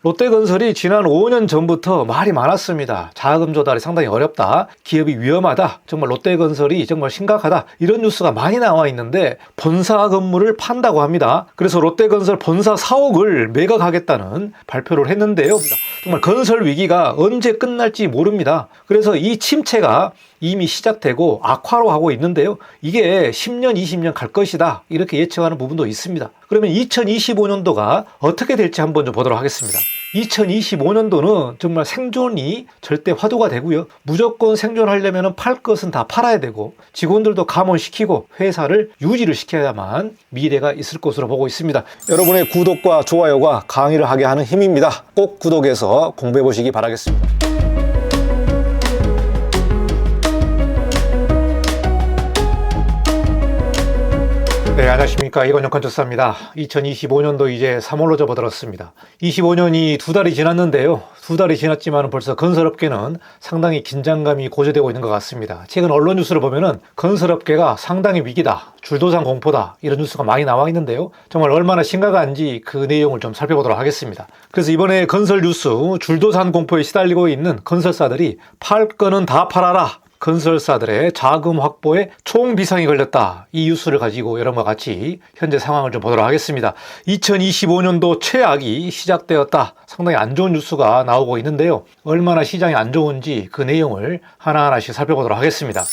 롯데건설이 지난 5년 전부터 말이 많았습니다. 자금 조달이 상당히 어렵다. 기업이 위험하다. 정말 롯데건설이 정말 심각하다. 이런 뉴스가 많이 나와 있는데 본사 건물을 판다고 합니다. 그래서 롯데건설 본사 사옥을 매각하겠다는 발표를 했는데요. 정말 건설 위기가 언제 끝날지 모릅니다. 그래서 이 침체가 이미 시작되고 악화로 가고 있는데요. 이게 10년, 20년 갈 것이다. 이렇게 예측하는 부분도 있습니다. 그러면 2025년도가 어떻게 될지 한번 좀 보도록 하겠습니다. 2025년도는 정말 생존이 절대 화두가 되고요. 무조건 생존하려면 팔 것은 다 팔아야 되고 직원들도 감원시키고 회사를 유지를 시켜야만 미래가 있을 것으로 보고 있습니다. 여러분의 구독과 좋아요가 강의를 하게 하는 힘입니다. 꼭 구독해서 공부해 보시기 바라겠습니다. 네, 안녕하십니까. 이건영 건축사입니다. 2025년도 이제 3월로 접어들었습니다. 25년이 2달이 지났는데요. 2달이 지났지만 벌써 건설업계는 상당히 긴장감이 고조되고 있는 것 같습니다. 최근 언론 뉴스를 보면은 건설업계가 상당히 위기다, 줄도산 공포다, 이런 뉴스가 많이 나와 있는데요. 정말 얼마나 심각한지 그 내용을 좀 살펴보도록 하겠습니다. 그래서 이번에 건설 뉴스, 줄도산 공포에 시달리고 있는 건설사들이 팔 거는 다 팔아라, 건설사들의 자금 확보에 총비상이 걸렸다. 이 뉴스를 가지고 여러분과 같이 현재 상황을 좀 보도록 하겠습니다. 2025년도 최악이 시작되었다. 상당히 안 좋은 뉴스가 나오고 있는데요. 얼마나 시장이 안 좋은지 그 내용을 하나하나씩 살펴보도록 하겠습니다.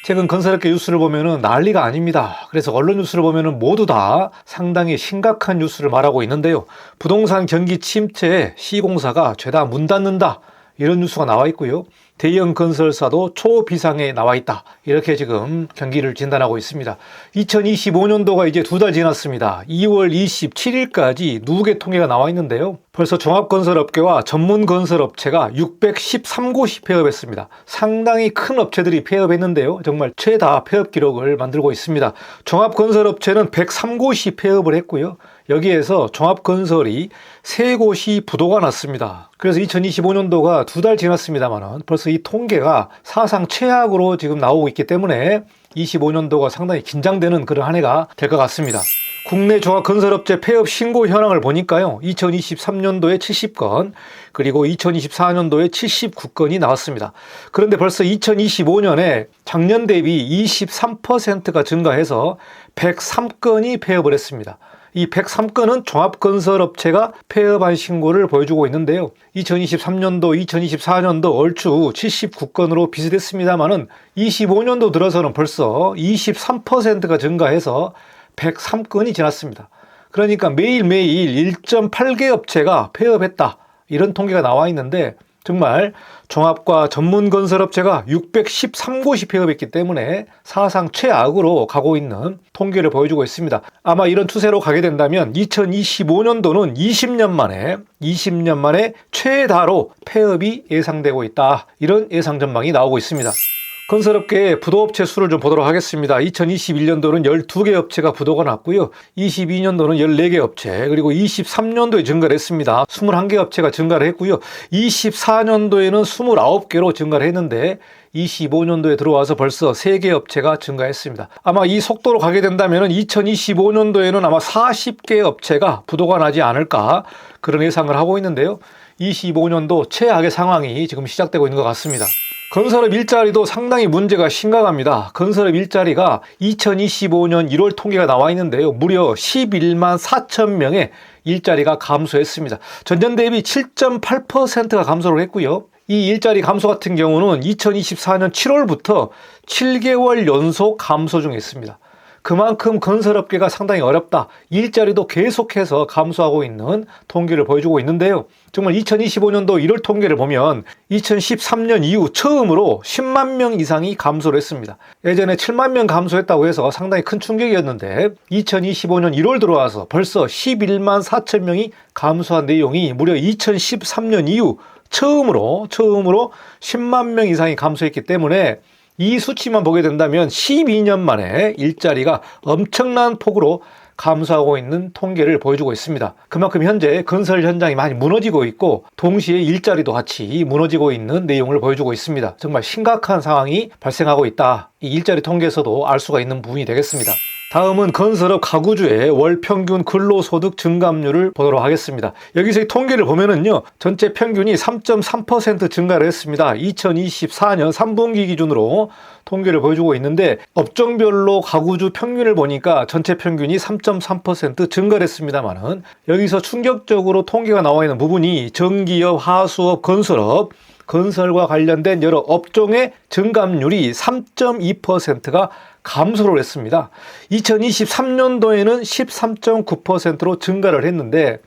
최근 건설업계 뉴스를 보면은 난리가 아닙니다. 그래서 언론 뉴스를 보면은 모두 다 상당히 심각한 뉴스를 말하고 있는데요. 부동산 경기 침체에 시공사가 죄다 문 닫는다. 이런 뉴스가 나와 있고요. 대형 건설사도 초비상에 나와 있다. 이렇게 지금 경기를 진단하고 있습니다. 2025년도가 이제 2달 지났습니다. 2월 27일까지 누계 통계가 나와 있는데요. 벌써 종합건설업계와 전문건설업체가 613곳이 폐업했습니다. 상당히 큰 업체들이 폐업했는데요. 정말 최다 폐업 기록을 만들고 있습니다. 종합건설업체는 103곳이 폐업을 했고요. 여기에서 종합건설이 3곳이 부도가 났습니다. 그래서 2025년도가 2달 지났습니다만 벌써 이 통계가 사상 최악으로 지금 나오고 있기 때문에 25년도가 상당히 긴장되는 그런 한 해가 될 것 같습니다. 국내 종합건설업체 폐업 신고 현황을 보니까요. 2023년도에 70건, 그리고 2024년도에 79건이 나왔습니다. 그런데 벌써 2025년에 작년 대비 23%가 증가해서 103건이 폐업을 했습니다. 이 103건은 종합건설업체가 폐업한 신고를 보여주고 있는데요. 2023년도, 2024년도 얼추 79건으로 비슷했습니다만은 25년도 들어서는 벌써 23%가 증가해서 103건이 지났습니다. 그러니까 매일매일 1.8개 업체가 폐업했다. 이런 통계가 나와 있는데 정말 종합과 전문건설업체가 613곳이 폐업했기 때문에 사상 최악으로 가고 있는 통계를 보여주고 있습니다. 아마 이런 추세로 가게 된다면 2025년도는 20년 만에 최다로 폐업이 예상되고 있다. 이런 예상 전망이 나오고 있습니다. 건설업계의 부도업체 수를 좀 보도록 하겠습니다. 2021년도는 12개 업체가 부도가 났고요. 22년도는 14개 업체, 그리고 23년도에 증가를 했습니다. 21개 업체가 증가를 했고요. 24년도에는 29개로 증가를 했는데 25년도에 들어와서 벌써 3개 업체가 증가했습니다. 아마 이 속도로 가게 된다면 2025년도에는 아마 40개 업체가 부도가 나지 않을까 그런 예상을 하고 있는데요. 25년도 최악의 상황이 지금 시작되고 있는 것 같습니다. 건설업 일자리도 상당히 문제가 심각합니다. 건설업 일자리가 2025년 1월 통계가 나와 있는데요. 무려 11만 4천 명의 일자리가 감소했습니다. 전년 대비 7.8%가 감소를 했고요. 이 일자리 감소 같은 경우는 2024년 7월부터 7개월 연속 감소 중에 있습니다. 그만큼 건설업계가 상당히 어렵다. 일자리도 계속해서 감소하고 있는 통계를 보여주고 있는데요. 정말 2025년도 1월 통계를 보면 2013년 이후 처음으로 10만 명 이상이 감소를 했습니다. 예전에 7만 명 감소했다고 해서 상당히 큰 충격이었는데 2025년 1월 들어와서 벌써 11만 4천 명이 감소한 내용이 무려 2013년 이후 처음으로 10만 명 이상이 감소했기 때문에 이 수치만 보게 된다면 12년 만에 일자리가 엄청난 폭으로 감소하고 있는 통계를 보여주고 있습니다. 그만큼 현재 건설 현장이 많이 무너지고 있고 동시에 일자리도 같이 무너지고 있는 내용을 보여주고 있습니다. 정말 심각한 상황이 발생하고 있다. 이 일자리 통계에서도 알 수가 있는 부분이 되겠습니다. 다음은 건설업 가구주의 월 평균 근로소득 증감률을 보도록 하겠습니다. 여기서 이 통계를 보면은요, 전체 평균이 3.3% 증가를 했습니다. 2024년 3분기 기준으로 통계를 보여주고 있는데, 업종별로 가구주 평균을 보니까 전체 평균이 3.3% 증가를 했습니다만은, 여기서 충격적으로 통계가 나와 있는 부분이 전기업, 하수업, 건설업, 건설과 관련된 여러 업종의 증감률이 3.2%가 감소를 했습니다. 2023년도에는 13.9%로 증가를 했는데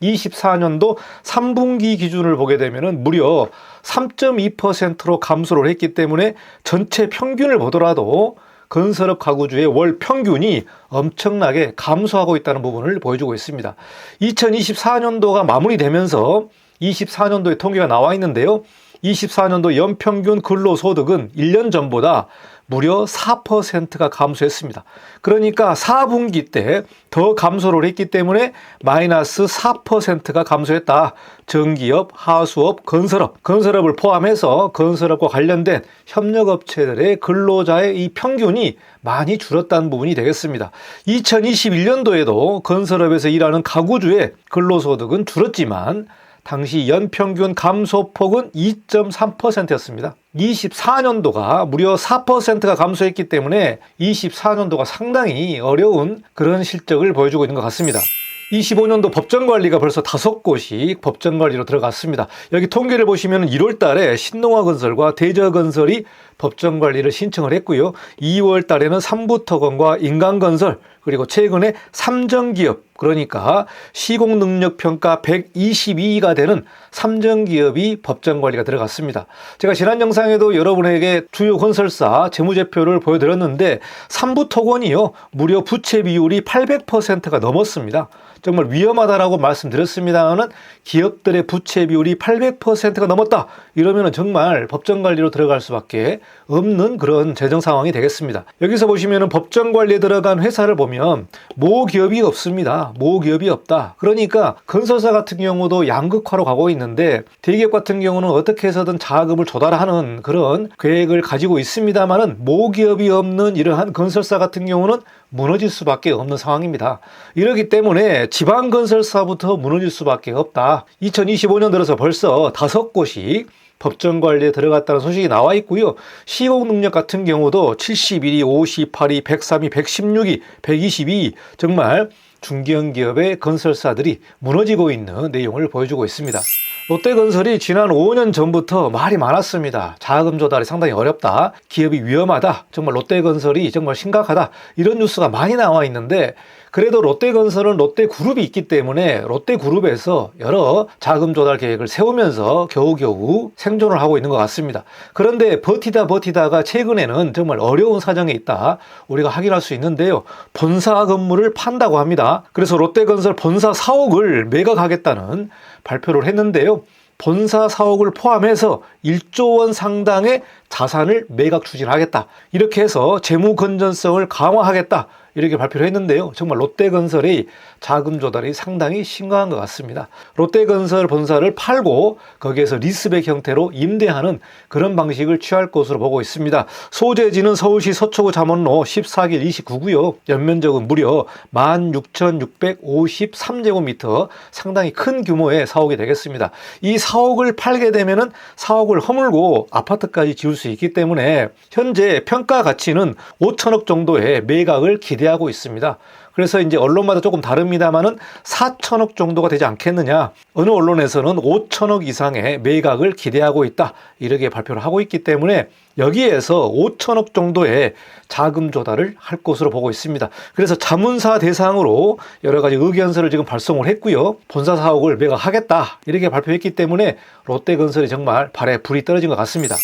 24년도 3분기 기준을 보게 되면 무려 3.2%로 감소를 했기 때문에 전체 평균을 보더라도 건설업 가구주의 월 평균이 엄청나게 감소하고 있다는 부분을 보여주고 있습니다. 2024년도가 마무리되면서 24년도의 통계가 나와 있는데요. 24년도 연평균 근로소득은 1년 전보다 무려 4%가 감소했습니다. 그러니까 4분기 때 더 감소를 했기 때문에 마이너스 4%가 감소했다. 전기업, 하수업, 건설업, 건설업을 포함해서 건설업과 관련된 협력업체들의 근로자의 이 평균이 많이 줄었다는 부분이 되겠습니다. 2021년도에도 건설업에서 일하는 가구주의 근로소득은 줄었지만 당시 연평균 감소폭은 2.3%였습니다. 24년도가 무려 4%가 감소했기 때문에 24년도가 상당히 어려운 그런 실적을 보여주고 있는 것 같습니다. 25년도 법정관리가 벌써 5곳이 법정관리로 들어갔습니다. 여기 통계를 보시면 1월 달에 신농화건설과 대저건설이 법정관리를 신청을 했고요. 2월 달에는 삼부토건과 인간건설, 그리고 최근에 삼정기업, 그러니까 시공능력평가 122가 되는 삼정기업이 법정관리가 들어갔습니다. 제가 지난 영상에도 여러분에게 주요 건설사 재무제표를 보여드렸는데 삼부토건이요, 무려 부채 비율이 800%가 넘었습니다. 정말 위험하다라고 말씀드렸습니다만 기업들의 부채 비율이 800%가 넘었다. 이러면 정말 법정관리로 들어갈 수밖에 없는 그런 재정 상황이 되겠습니다. 여기서 보시면 법정관리에 들어간 회사를 보면 모기업이 없습니다. 모기업이 없다. 그러니까 건설사 같은 경우도 양극화로 가고 있는데 대기업 같은 경우는 어떻게 해서든 자금을 조달하는 그런 계획을 가지고 있습니다만 모기업이 없는 이러한 건설사 같은 경우는 무너질 수밖에 없는 상황입니다. 이렇기 때문에 지방건설사부터 무너질 수밖에 없다. 2025년 들어서 벌써 5곳이 법정관리에 들어갔다는 소식이 나와 있고요. 시공능력 같은 경우도 71위, 58위, 103위, 116위, 122위 정말 중견기업의 건설사들이 무너지고 있는 내용을 보여주고 있습니다. 롯데건설이 지난 5년 전부터 말이 많았습니다. 자금 조달이 상당히 어렵다. 기업이 위험하다. 정말 롯데건설이 정말 심각하다. 이런 뉴스가 많이 나와 있는데 그래도 롯데건설은 롯데그룹이 있기 때문에 롯데그룹에서 여러 자금 조달 계획을 세우면서 겨우겨우 생존을 하고 있는 것 같습니다. 그런데 버티다가 최근에는 정말 어려운 사정에 있다. 우리가 확인할 수 있는데요. 본사 건물을 판다고 합니다. 그래서 롯데건설 본사 사옥을 매각하겠다는 발표를 했는데요. 본사 사옥을 포함해서 1조 원 상당의 자산을 매각 추진하겠다. 이렇게 해서 재무 건전성을 강화하겠다. 이렇게 발표를 했는데요. 정말 롯데건설의 자금 조달이 상당히 심각한 것 같습니다. 롯데건설 본사를 팔고 거기에서 리스백 형태로 임대하는 그런 방식을 취할 것으로 보고 있습니다. 소재지는 서울시 서초구 잠원로 14길 29구요. 연면적은 무려 16,653제곱미터, 상당히 큰 규모의 사옥이 되겠습니다. 이 사옥을 팔게 되면은 사옥을 허물고 아파트까지 지을 수 있기 때문에 현재 평가 가치는 5천억 정도의 매각을 기대하고 있습니다. 그래서 이제 언론마다 조금 다릅니다만은 4천억 정도가 되지 않겠느냐. 어느 언론에서는 5천억 이상의 매각을 기대하고 있다. 이렇게 발표를 하고 있기 때문에 여기에서 5천억 정도의 자금 조달을 할 것으로 보고 있습니다. 그래서 자문사 대상으로 여러 가지 의견서를 지금 발송을 했고요. 본사 사옥을 매각하겠다. 이렇게 발표했기 때문에 롯데건설이 정말 발에 불이 떨어진 것 같습니다.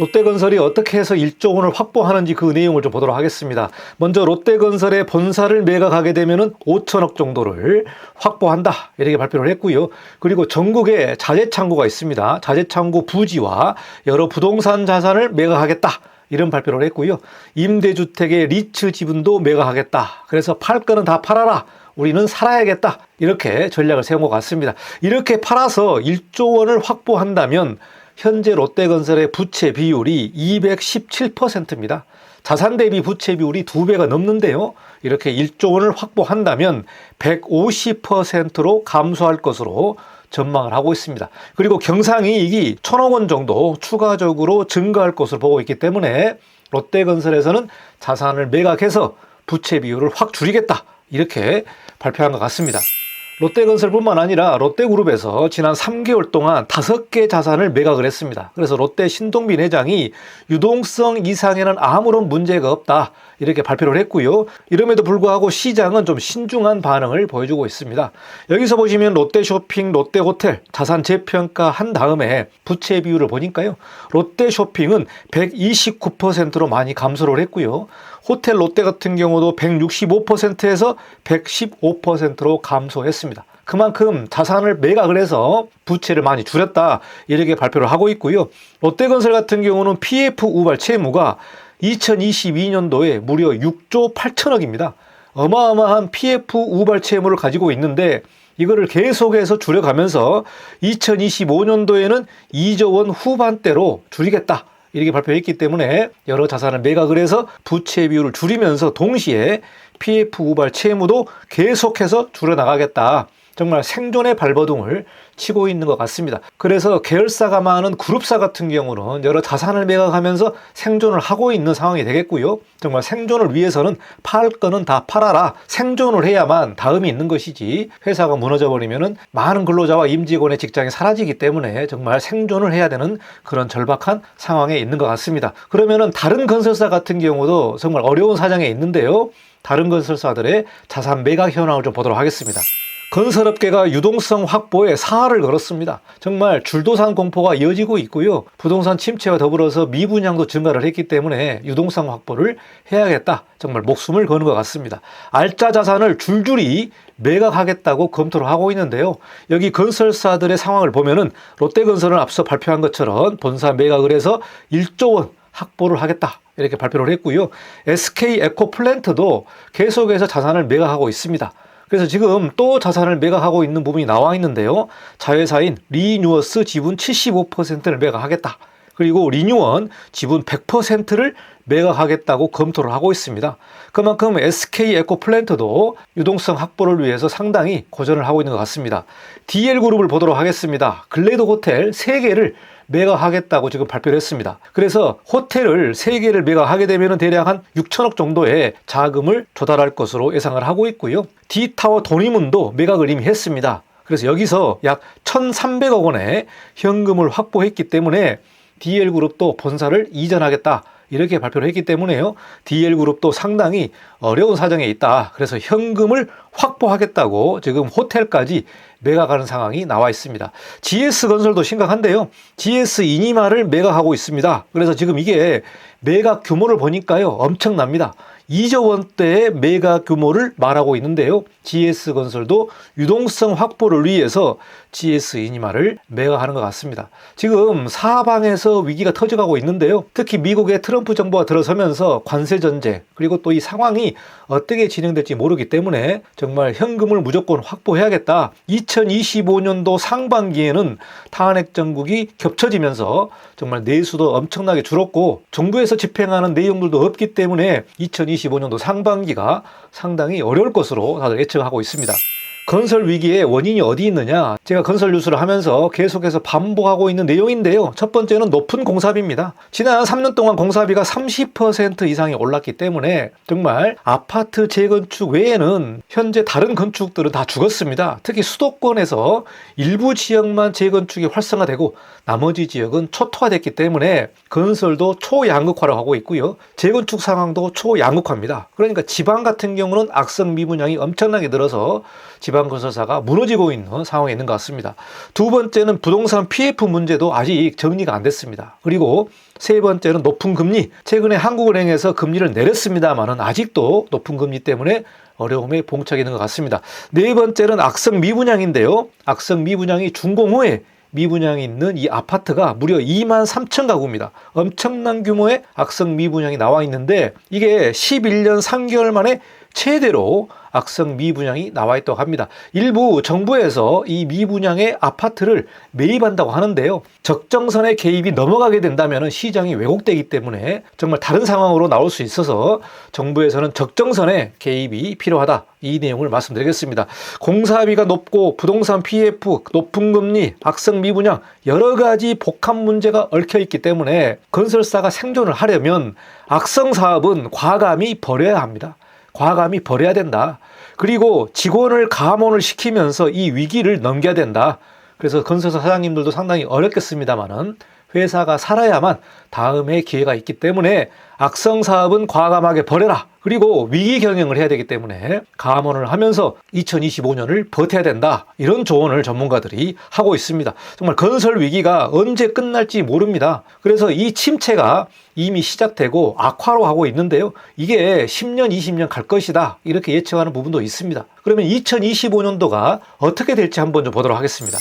롯데건설이 어떻게 해서 1조 원을 확보하는지 그 내용을 좀 보도록 하겠습니다. 먼저 롯데건설의 본사를 매각하게 되면 5천억 정도를 확보한다. 이렇게 발표를 했고요. 그리고 전국에 자재창고가 있습니다. 자재창고 부지와 여러 부동산 자산을 매각하겠다. 이런 발표를 했고요. 임대주택의 리츠 지분도 매각하겠다. 그래서 팔 거는 다 팔아라. 우리는 살아야겠다. 이렇게 전략을 세운 것 같습니다. 이렇게 팔아서 1조 원을 확보한다면 현재 롯데건설의 부채 비율이 217%입니다. 자산 대비 부채 비율이 2배가 넘는데요. 이렇게 1조 원을 확보한다면 150%로 감소할 것으로 전망을 하고 있습니다. 그리고 경상이익이 1,000억 원 정도 추가적으로 증가할 것으로 보고 있기 때문에 롯데건설에서는 자산을 매각해서 부채 비율을 확 줄이겠다, 이렇게 발표한 것 같습니다. 롯데건설뿐만 아니라 롯데그룹에서 지난 3개월 동안 5개 자산을 매각을 했습니다. 그래서 롯데 신동빈 회장이 유동성 이상에는 아무런 문제가 없다, 이렇게 발표를 했고요. 이름에도 불구하고 시장은 좀 신중한 반응을 보여주고 있습니다. 여기서 보시면 롯데쇼핑, 롯데호텔 자산 재평가한 다음에 부채 비율을 보니까요. 롯데쇼핑은 129%로 많이 감소를 했고요. 호텔 롯데 같은 경우도 165%에서 115%로 감소했습니다. 그만큼 자산을 매각을 해서 부채를 많이 줄였다, 이렇게 발표를 하고 있고요. 롯데건설 같은 경우는 PF 우발 채무가 2022년도에 무려 6조 8천억입니다. 어마어마한 PF 우발 채무를 가지고 있는데 이거를 계속해서 줄여가면서 2025년도에는 2조 원 후반대로 줄이겠다, 이렇게 발표했기 때문에 여러 자산을 매각을 해서 부채 비율을 줄이면서 동시에 PF 우발 채무도 계속해서 줄여나가겠다, 정말 생존의 발버둥을 치고 있는 것 같습니다. 그래서 계열사가 많은 그룹사 같은 경우는 여러 자산을 매각하면서 생존을 하고 있는 상황이 되겠고요. 정말 생존을 위해서는 팔 거는 다 팔아라, 생존을 해야만 다음이 있는 것이지, 회사가 무너져 버리면은 많은 근로자와 임직원의 직장이 사라지기 때문에 정말 생존을 해야 되는 그런 절박한 상황에 있는 것 같습니다. 그러면은 다른 건설사 같은 경우도 정말 어려운 사정에 있는데요. 다른 건설사들의 자산 매각 현황을 좀 보도록 하겠습니다. 건설업계가 유동성 확보에 사활을 걸었습니다. 정말 줄도산 공포가 이어지고 있고요. 부동산 침체와 더불어서 미분양도 증가를 했기 때문에 유동성 확보를 해야겠다, 정말 목숨을 거는 것 같습니다. 알짜 자산을 줄줄이 매각하겠다고 검토를 하고 있는데요. 여기 건설사들의 상황을 보면은 롯데건설은 앞서 발표한 것처럼 본사 매각을 해서 1조 원 확보를 하겠다, 이렇게 발표를 했고요. SK에코플랜트도 계속해서 자산을 매각하고 있습니다. 그래서 지금 또 자산을 매각하고 있는 부분이 나와 있는데요. 자회사인 리뉴어스 지분 75%를 매각하겠다. 그리고 리뉴원 지분 100%를 매각하겠다고 검토를 하고 있습니다. 그만큼 SK에코플랜트도 유동성 확보를 위해서 상당히 고전을 하고 있는 것 같습니다. DL그룹을 보도록 하겠습니다. 글래드 호텔 3개를 매각하겠다고 지금 발표를 했습니다. 그래서 호텔을 3개를 매각하게 되면 대략 한 6천억 정도의 자금을 조달할 것으로 예상을 하고 있고요. D타워 도니문도 매각을 이미 했습니다. 그래서 여기서 약 1,300억 원의 현금을 확보했기 때문에 DL그룹도 본사를 이전하겠다, 이렇게 발표를 했기 때문에요. DL그룹도 상당히 어려운 사정에 있다. 그래서 현금을 확보하겠다고 지금 호텔까지 매각하는 상황이 나와 있습니다. GS건설도 심각한데요. GS 이니마를 매각하고 있습니다. 그래서 지금 이게 매각 규모를 보니까요, 엄청납니다. 2조 원대의 매각 규모를 말하고 있는데요. GS건설도 유동성 확보를 위해서 GS 이니마를 매각하는 것 같습니다. 지금 사방에서 위기가 터져가고 있는데요. 특히 미국의 트럼프 정부가 들어서면서 관세 전쟁, 그리고 또 이 상황이 어떻게 진행될지 모르기 때문에 정말 현금을 무조건 확보해야겠다. 2025년도 상반기에는 탄핵 정국이 겹쳐지면서 정말 내수도 엄청나게 줄었고 정부에서 집행하는 내용들도 없기 때문에 2025년도 상반기가 상당히 어려울 것으로 다들 예측하고 있습니다. 건설 위기의 원인이 어디 있느냐? 제가 건설 뉴스를 하면서 계속해서 반복하고 있는 내용인데요. 첫 번째는 높은 공사비입니다. 지난 3년 동안 공사비가 30% 이상이 올랐기 때문에 정말 아파트 재건축 외에는 현재 다른 건축들은 다 죽었습니다. 특히 수도권에서 일부 지역만 재건축이 활성화되고 나머지 지역은 초토화됐기 때문에 건설도 초양극화를 하고 있고요. 재건축 상황도 초양극화입니다. 그러니까 지방 같은 경우는 악성 미분양이 엄청나게 늘어서 지방건설사가 무너지고 있는 상황에 있는 것 같습니다. 두 번째는 부동산 PF 문제도 아직 정리가 안 됐습니다. 그리고 세 번째는 높은 금리. 최근에 한국은행에서 금리를 내렸습니다만은 아직도 높은 금리 때문에 어려움에 봉착해 있는 것 같습니다. 네 번째는 악성 미분양인데요. 악성 미분양이 준공 후에 미분양이 있는 이 아파트가 무려 23,000 가구입니다. 엄청난 규모의 악성 미분양이 나와 있는데 이게 11년 3개월 만에 최대로 악성 미분양이 나와 있다고 합니다. 일부 정부에서 이 미분양의 아파트를 매입한다고 하는데요. 적정선의 개입이 넘어가게 된다면 시장이 왜곡되기 때문에 정말 다른 상황으로 나올 수 있어서 정부에서는 적정선의 개입이 필요하다. 이 내용을 말씀드리겠습니다. 공사비가 높고 부동산 PF, 높은 금리, 악성 미분양 여러 가지 복합 문제가 얽혀 있기 때문에 건설사가 생존을 하려면 악성 사업은 과감히 버려야 합니다. 과감히 버려야 된다. 그리고 직원을 감원을 시키면서 이 위기를 넘겨야 된다. 그래서 건설사 사장님들도 상당히 어렵겠습니다만은 회사가 살아야만 다음에 기회가 있기 때문에 악성 사업은 과감하게 버려라. 그리고 위기 경영을 해야 되기 때문에 감원을 하면서 2025년을 버텨야 된다. 이런 조언을 전문가들이 하고 있습니다. 정말 건설 위기가 언제 끝날지 모릅니다. 그래서 이 침체가 이미 시작되고 악화로 하고 있는데요. 이게 10년, 20년 갈 것이다. 이렇게 예측하는 부분도 있습니다. 그러면 2025년도가 어떻게 될지 한번 좀 보도록 하겠습니다.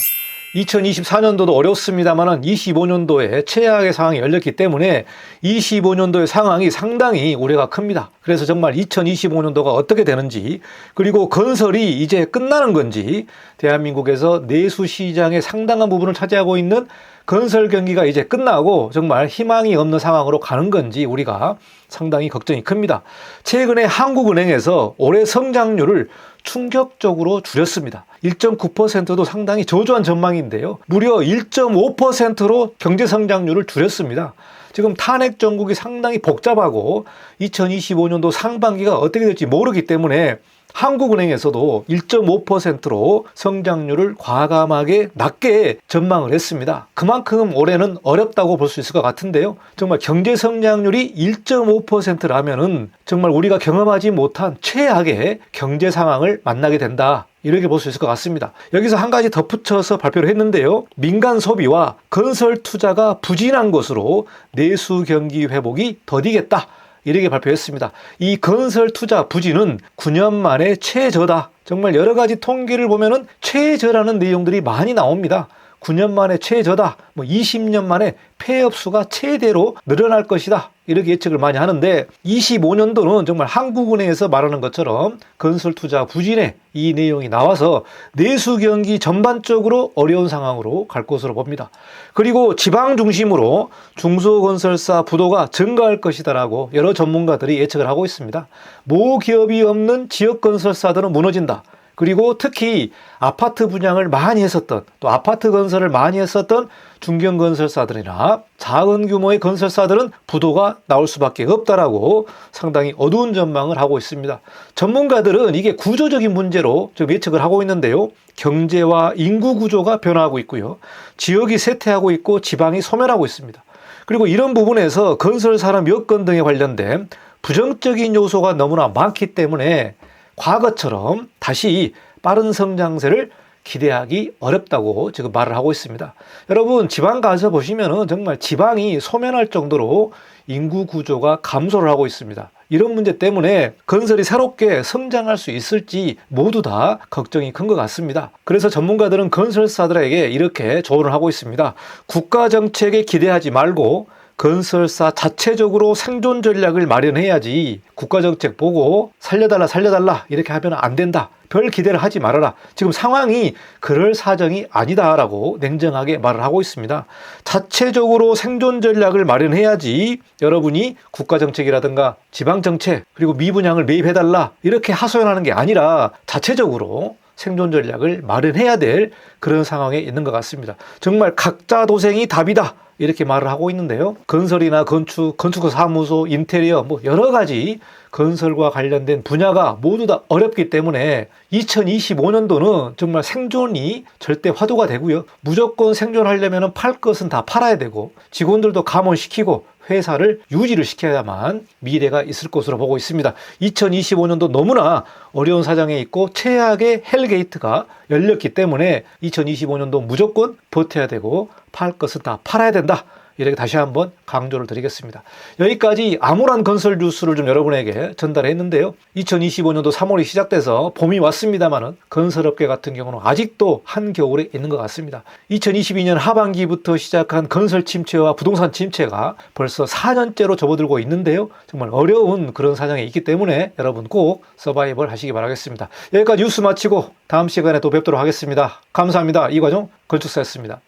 2024년도도 어렵습니다만 25년도에 최악의 상황이 열렸기 때문에 25년도의 상황이 상당히 우려가 큽니다. 그래서 정말 2025년도가 어떻게 되는지, 그리고 건설이 이제 끝나는 건지, 대한민국에서 내수 시장의 상당한 부분을 차지하고 있는 건설 경기가 이제 끝나고 정말 희망이 없는 상황으로 가는 건지 우리가 상당히 걱정이 큽니다. 최근에 한국은행에서 올해 성장률을 충격적으로 줄였습니다. 1.9%도 상당히 저조한 전망인데요. 무려 1.5%로 경제 성장률을 줄였습니다. 지금 탄핵 정국이 상당히 복잡하고 2025년도 상반기가 어떻게 될지 모르기 때문에 한국은행에서도 1.5%로 성장률을 과감하게 낮게 전망을 했습니다. 그만큼 올해는 어렵다고 볼 수 있을 것 같은데요. 정말 경제 성장률이 1.5%라면은 정말 우리가 경험하지 못한 최악의 경제 상황을 만나게 된다. 이렇게 볼 수 있을 것 같습니다. 여기서 한 가지 덧붙여서 발표를 했는데요. 민간 소비와 건설 투자가 부진한 것으로 내수 경기 회복이 더디겠다. 이렇게 발표했습니다. 이 건설 투자 부진은 9년 만에 최저다. 정말 여러 가지 통계를 보면은 최저라는 내용들이 많이 나옵니다. 9년 만에 최저다. 20년 만에 폐업 수가 최대로 늘어날 것이다. 이렇게 예측을 많이 하는데 25년도는 정말 한국은행에서 말하는 것처럼 건설 투자 부진에 이 내용이 나와서 내수 경기 전반적으로 어려운 상황으로 갈 것으로 봅니다. 그리고 지방 중심으로 중소건설사 부도가 증가할 것이다라고 여러 전문가들이 예측을 하고 있습니다. 모기업이 없는 지역 건설사들은 무너진다. 그리고 특히 아파트 분양을 많이 했었던, 또 아파트 건설을 많이 했었던 중견건설사들이나 작은 규모의 건설사들은 부도가 나올 수밖에 없다라고 상당히 어두운 전망을 하고 있습니다. 전문가들은 이게 구조적인 문제로 좀 예측을 하고 있는데요. 경제와 인구 구조가 변화하고 있고요. 지역이 쇠퇴하고 있고 지방이 소멸하고 있습니다. 그리고 이런 부분에서 건설 산업 여건 등에 관련된 부정적인 요소가 너무나 많기 때문에 과거처럼 다시 빠른 성장세를 기대하기 어렵다고 지금 말을 하고 있습니다. 여러분, 지방 가서 보시면은 정말 지방이 소멸할 정도로 인구 구조가 감소를 하고 있습니다. 이런 문제 때문에 건설이 새롭게 성장할 수 있을지 모두 다 걱정이 큰 것 같습니다. 그래서 전문가들은 건설사들에게 이렇게 조언을 하고 있습니다. 국가 정책에 기대하지 말고 건설사 자체적으로 생존 전략을 마련해야지 국가 정책 보고 살려달라 이렇게 하면 안 된다. 별 기대를 하지 말아라. 지금 상황이 그럴 사정이 아니다라고 냉정하게 말을 하고 있습니다. 자체적으로 생존 전략을 마련해야지 여러분이 국가 정책이라든가 지방 정책 그리고 미분양을 매입해달라 이렇게 하소연하는 게 아니라 자체적으로 생존 전략을 마련해야 될 그런 상황에 있는 것 같습니다. 정말 각자 도생이 답이다. 이렇게 말을 하고 있는데요. 건설이나 건축 사무소, 인테리어 여러 가지 건설과 관련된 분야가 모두 다 어렵기 때문에 2025년도는 정말 생존이 절대 화두가 되고요. 무조건 생존하려면 팔 것은 다 팔아야 되고 직원들도 감원시키고 회사를 유지를 시켜야만 미래가 있을 것으로 보고 있습니다. 2025년도 너무나 어려운 사정에 있고 최악의 헬게이트가 열렸기 때문에 2025년도 무조건 버텨야 되고 팔 것은 다 팔아야 된다. 이렇게 다시 한번 강조를 드리겠습니다. 여기까지 암울한 건설 뉴스를 좀 여러분에게 전달했는데요. 2025년도 3월이 시작돼서 봄이 왔습니다만은 건설업계 같은 경우는 아직도 한겨울에 있는 것 같습니다. 2022년 하반기부터 시작한 건설 침체와 부동산 침체가 벌써 4년째로 접어들고 있는데요. 정말 어려운 그런 사정에 있기 때문에 여러분 꼭 서바이벌 하시기 바라겠습니다. 여기까지 뉴스 마치고 다음 시간에 또 뵙도록 하겠습니다. 감사합니다. 이과정 건축사였습니다.